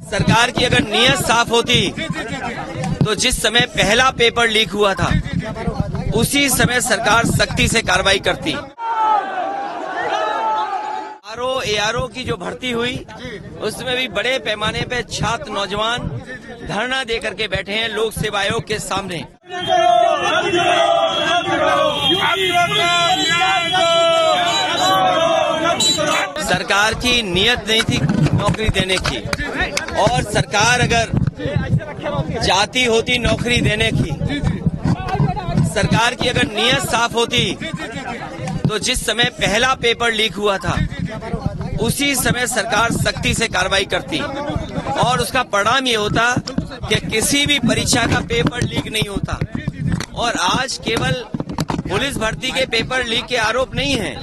सरकार की अगर नीयत साफ होती तो जिस समय पहला पेपर लीक हुआ था उसी समय सरकार सख्ती से कार्रवाई करती। ARO की जो भर्ती हुई उसमें भी बड़े पैमाने पे छात्र नौजवान धरना दे करके बैठे हैं लोक सेवा आयोग के सामने। सरकार की नीयत नहीं थी नौकरी देने की, और सरकार अगर चाहती होती नौकरी देने की, सरकार की अगर नीयत साफ होती तो जिस समय पहला पेपर लीक हुआ था उसी समय सरकार सख्ती से कार्रवाई करती, और उसका परिणाम ये होता कि किसी भी परीक्षा का पेपर लीक नहीं होता। और आज केवल पुलिस भर्ती के पेपर लीक के आरोप नहीं है,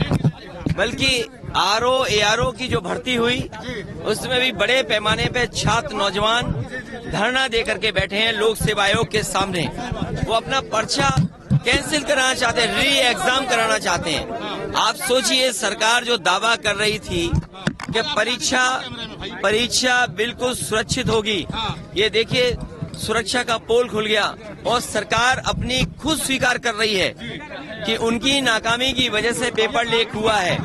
बल्कि ARO की जो भर्ती हुई उसमें भी बड़े पैमाने पे छात्र नौजवान धरना दे करके बैठे हैं लोक सेवा आयोग के सामने। वो अपना पर्चा कैंसिल कराना चाहते हैं, री एग्जाम कराना चाहते हैं। आप सोचिए, सरकार जो दावा कर रही थी कि परीक्षा बिल्कुल सुरक्षित होगी, ये देखिए सुरक्षा का पोल खुल गया, और सरकार अपनी खुद स्वीकार कर रही है कि उनकी नाकामी की वजह से पेपर लीक हुआ है।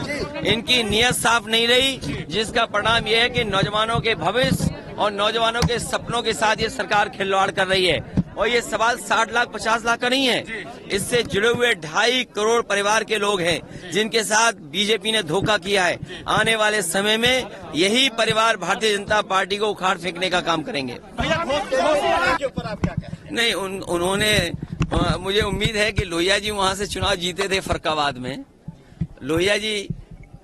इनकी नीयत साफ नहीं रही, जिसका परिणाम यह है कि नौजवानों के भविष्य और नौजवानों के सपनों के साथ ये सरकार खिलवाड़ कर रही है। और ये सवाल 60 लाख 50 लाख का नहीं है, इससे जुड़े हुए 2.5 करोड़ परिवार के लोग हैं जिनके साथ बीजेपी ने धोखा किया है। आने वाले समय में यही परिवार भारतीय जनता पार्टी को उखाड़ फेंकने का काम करेंगे। नहीं, उन्होंने मुझे उम्मीद है कि लोहिया जी वहां से चुनाव जीते थे फरक्काबाद में। लोहिया जी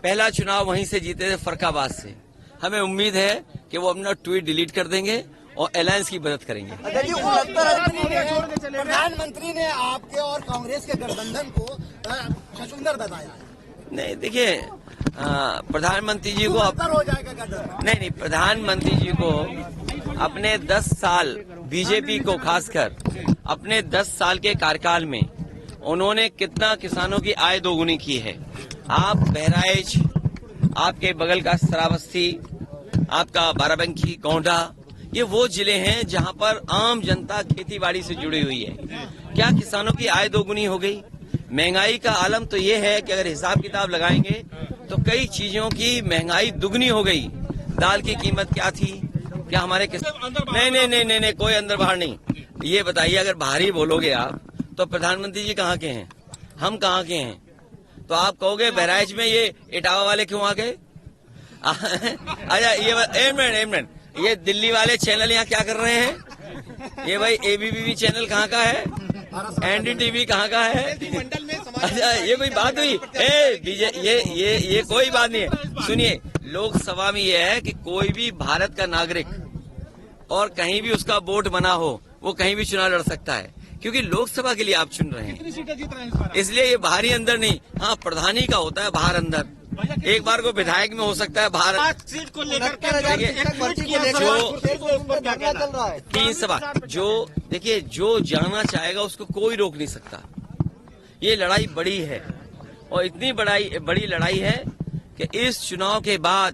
पहला चुनाव वहीं से जीते थे फरक्काबाद से। हमें उम्मीद है कि वो अपना ट्वीट डिलीट कर देंगे और अलायंस की मदद करेंगे। प्रधानमंत्री ने आपके और कांग्रेस के गठबंधन को छछूंदर बताया है। नहीं, देखिए प्रधानमंत्री जी को हो जाएगा गठबंधन। नहीं, प्रधानमंत्री जी को अपने 10 साल बीजेपी को खासकर अपने 10 साल के कार्यकाल में उन्होंने कितना किसानों की आय दोगुनी की है। आप बहराइच, आपके बगल का श्रावस्ती, आपका बाराबंकी, गोंडा, ये वो जिले हैं जहां पर आम जनता खेतीबाड़ी से जुड़ी हुई है। क्या किसानों की आय दोगुनी हो गई? महंगाई का आलम तो ये है कि अगर हिसाब किताब लगाएंगे तो कई चीजों की महंगाई दुगनी हो गई। दाल की कीमत क्या थी? क्या हमारे नहीं, कोई अंदर बाहर नहीं। ये बताइए, अगर बाहर ही बोलोगे आप तो प्रधानमंत्री जी कहाँ के हैं, हम कहाँ के हैं? तो आप कहोगे बहराइच में ये इटावा वाले क्यों आ गए? अच्छा, ये मिनट, ये दिल्ली वाले चैनल यहाँ क्या कर रहे हैं? ये भाई ABP चैनल कहाँ का है? NDTV कहाँ का है? अच्छा, ये कोई बात हुई? ये कोई बात नहीं है। सुनिए, लोकसभा में ये है कि कोई भी भारत का नागरिक और कहीं भी उसका वोट बना हो वो कहीं भी चुनाव लड़ सकता है, क्योंकि लोकसभा के लिए आप चुन रहे हैं। इसलिए ये बाहरी अंदर नहीं, हाँ प्रधानी का होता है बाहर अंदर। एक बार को विधायक में हो सकता है बाहर सीट को लेकर तीन सभा जो देखिए, जो जाना चाहेगा उसको कोई रोक नहीं सकता। ये लड़ाई बड़ी है, और इतनी बड़ी लड़ाई है कि इस चुनाव के बाद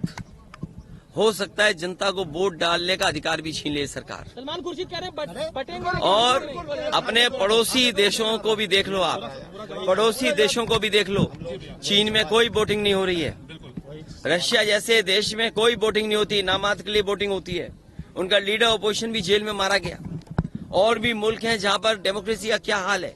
हो सकता है जनता को वोट डालने का अधिकार भी छीन ले सरकार। सलमान खुर्शीद कह रहे हैं और अपने पड़ोसी देशों को भी देख लो, आप पड़ोसी देशों को भी देख लो। चीन में कोई वोटिंग नहीं हो रही है, रशिया जैसे देश में कोई वोटिंग नहीं होती, नामात्र के लिए वोटिंग होती है। उनका लीडर अपोजिशन भी जेल में मारा गया। और भी मुल्क हैं जहां पर डेमोक्रेसी का क्या हाल है।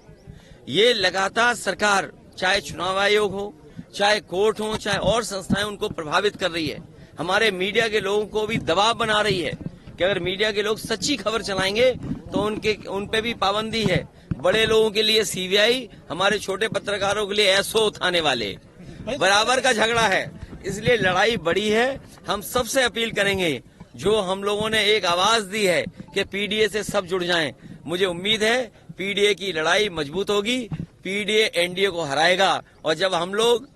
ये लगातार सरकार, चाहे चुनाव आयोग हो, चाहे कोर्ट हो, चाहे और संस्थाएं, उनको प्रभावित कर रही है। हमारे मीडिया के लोगों को भी दबाव बना रही है कि अगर मीडिया के लोग सच्ची खबर चलाएंगे तो उन पे भी पाबंदी है। बड़े लोगों के लिए CBI, हमारे छोटे पत्रकारों के लिए SO थाने वाले, बराबर का झगड़ा है। इसलिए लड़ाई बड़ी है। हम सबसे अपील करेंगे, जो हम लोगों ने एक आवाज दी है कि PDA से सब जुड़ जाएं। मुझे उम्मीद है PDA की लड़ाई मजबूत होगी, PDA NDA को हराएगा। और जब हम लोग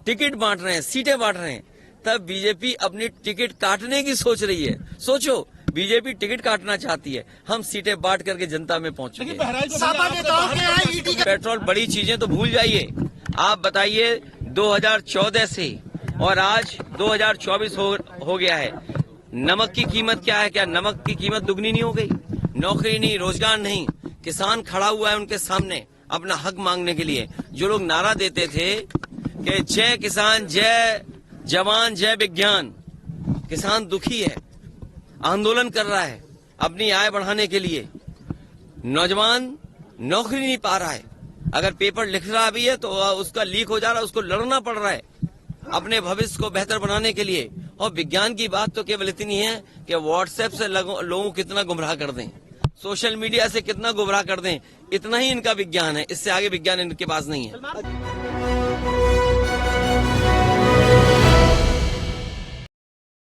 टिकट बांट रहे हैं, सीटें बांट रहे हैं, तब बीजेपी अपनी टिकट काटने की सोच रही है। सोचो, बीजेपी टिकट काटना चाहती है, हम सीटें बांट करके जनता में पहुंच चुके हैं। पेट्रोल, बड़ी चीजें तो भूल जाइए। आप बताइए 2014 से और आज 2024 हो गया है, नमक की कीमत क्या है? क्या नमक की कीमत दुगनी नहीं हो गई? नौकरी नहीं, रोजगार नहीं, किसान खड़ा हुआ है उनके सामने अपना हक मांगने के लिए। जो लोग नारा देते थे कि जय किसान, जय जवान, जय विज्ञान, किसान दुखी है, आंदोलन कर रहा है अपनी आय बढ़ाने के लिए। नौजवान नौकरी नहीं पा रहा है, अगर पेपर लिख रहा भी है तो उसका लीक हो जा रहा है, उसको लड़ना पड़ रहा है अपने भविष्य को बेहतर बनाने के लिए। और विज्ञान की बात तो केवल इतनी है कि व्हाट्सएप से लोगों को कितना गुमराह कर दें, सोशल मीडिया से कितना गुमराह कर दें, इतना ही इनका विज्ञान है। इससे आगे विज्ञान इनके पास नहीं है।